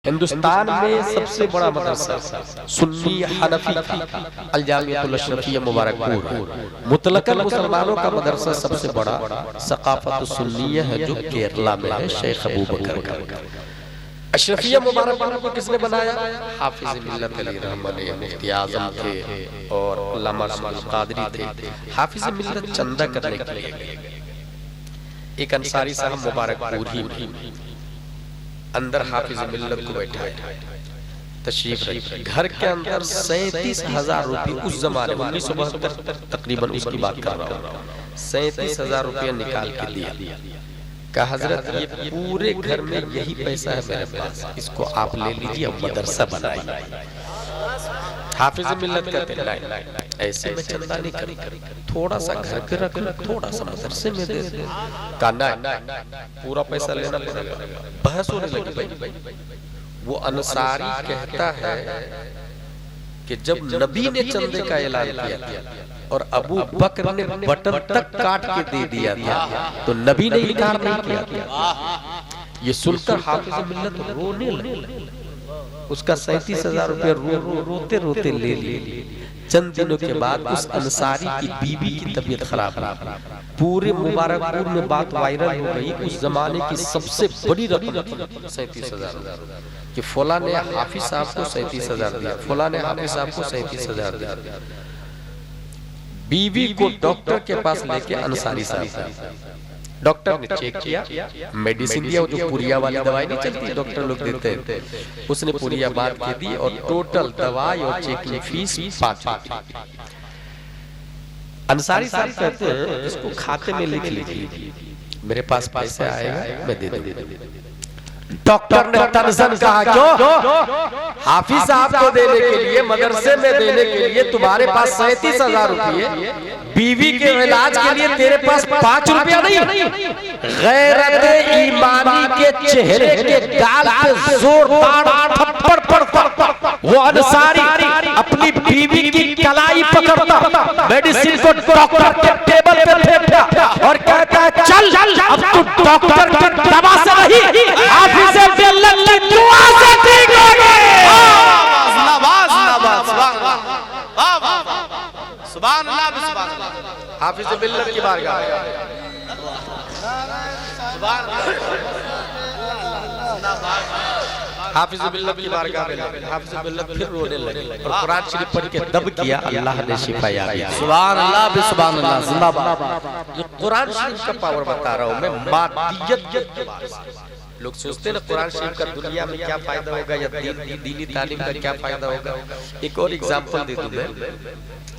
हिंदुस्तान में सबसे बड़ा मदरसा सुन्नी हनफी अल जामिअतुल अशरफिया मुबारकपुर मुतलकन मुसलमानों का मदरसा सबसे बड़ा सकाफत सुन्निया है जो केरला में है। शेख अबू बकर का अशरफिया मुबारकपुर को किसने बनाया? हाफिज मिल्लत अली रहमान मुफ्ती आजम थे और अल्लामा अशरफ कादरी थे। हाफिज मिल्लत चंदा करने के लिए एक अंसारी साहब मुबारकपुर ही अंदर हाफिज मिल्लत को बैठाया, तशरीफ रखी। घर के अंदर 37,000 रुपये उस जमाने 1972 तकरीबन उसकी बात कर रहा हूँ, 37,000 रुपया निकाल के दिया। कहा हजरत ये पूरे घर में यही पैसा है मेरे पास, इसको आप ले लीजिए, अब मदरसा बनाइए। हाफिज मिल्लत कहते नहीं, ऐसे में चंदा नहीं करी, थोड़ा सा घर पे रख लो, थोड़ा सा मदरसे में दे दे। कहा नहीं, पूरा पैसा लेना पड़ेगा। बहस होने लगी भाई। वो अंसारी कहता है कि जब नबी ने चंदे का ऐलान किया और अबू बकर ने बटन तक काट के दे दिया था तो नबी ने इनकार नहीं किया। ये सुनकर हाफिज मिल्लत रोने लगे। उसका 37,000 रुपया रोते रोते ले लिए। चंद दिनों के बाद उस अंसारी की बीबी की तबीयत खराब हुई। पूरे मुबारकपुर में बात वायरल हो गई। उस जमाने की सबसे बड़ी रकम 37,000 कि फला ने हाफिज साहब को 37,000 दिया, फला ने हाफिज साहब को 37,000 दिया। बीवी को डॉक्टर के पास लेके अंसारी साहब, डॉक्टर ने चेक किया, मेडिसिन दिया, जो पुरिया वाली दवाई नहीं चलती डॉक्टर लोग देते हैं, उसने पुरिया बात के दी और टोटल दवाई और चेकिंग फीस 5 रुपये। अंसारी साहब कहते हैं इसको खाते में लिख लीजिए, मेरे पास पैसे आएगा मैं दे दूंगा। डॉक्टर ने तनजन कहा क्यों? हाफिज साहब को देने के लिए, मदरसे में देने के लिए तुम्हारे पास 37,000 रुपये, बीवी के इलाज के लिए तेरे पास 5 रुपया नहीं। गैरत ईमानी के चेहरे के गाल पे जोरदार थप्पड़ पड़ता। वो अंसारी अपनी बीवी की कलाई पकड़ता, मेडिसिन को डॉक्टर के टेबल पे फेंकता और कहता है चल अब तू डॉक्टर की दवा से नहीं, हाफिज मिल्लत की दुआ से ठीक होगी। सुभान अल्लाह, सुभान अल्लाह। हाफिज मिल्लत की बारगाह हाफिज मिल्लत की बारगाह में हाफिज मिल्लत फिर रोने लगे और कुरान शरीफ पढ़ के दब किया, अल्लाह ने शिफा याद। सुभान अल्लाह, सुभान अल्लाह, जिंदाबाद। ये कुरान शरीफ का पावर बता रहा हूं मैं, मादियत के बारे में। लोग सोचते हैं ना कुरान शरीफ का दुनिया में क्या फायदा होगा या दीनी तालीम का क्या फायदा होगा। एक और एग्जांपल दे दूं मैं।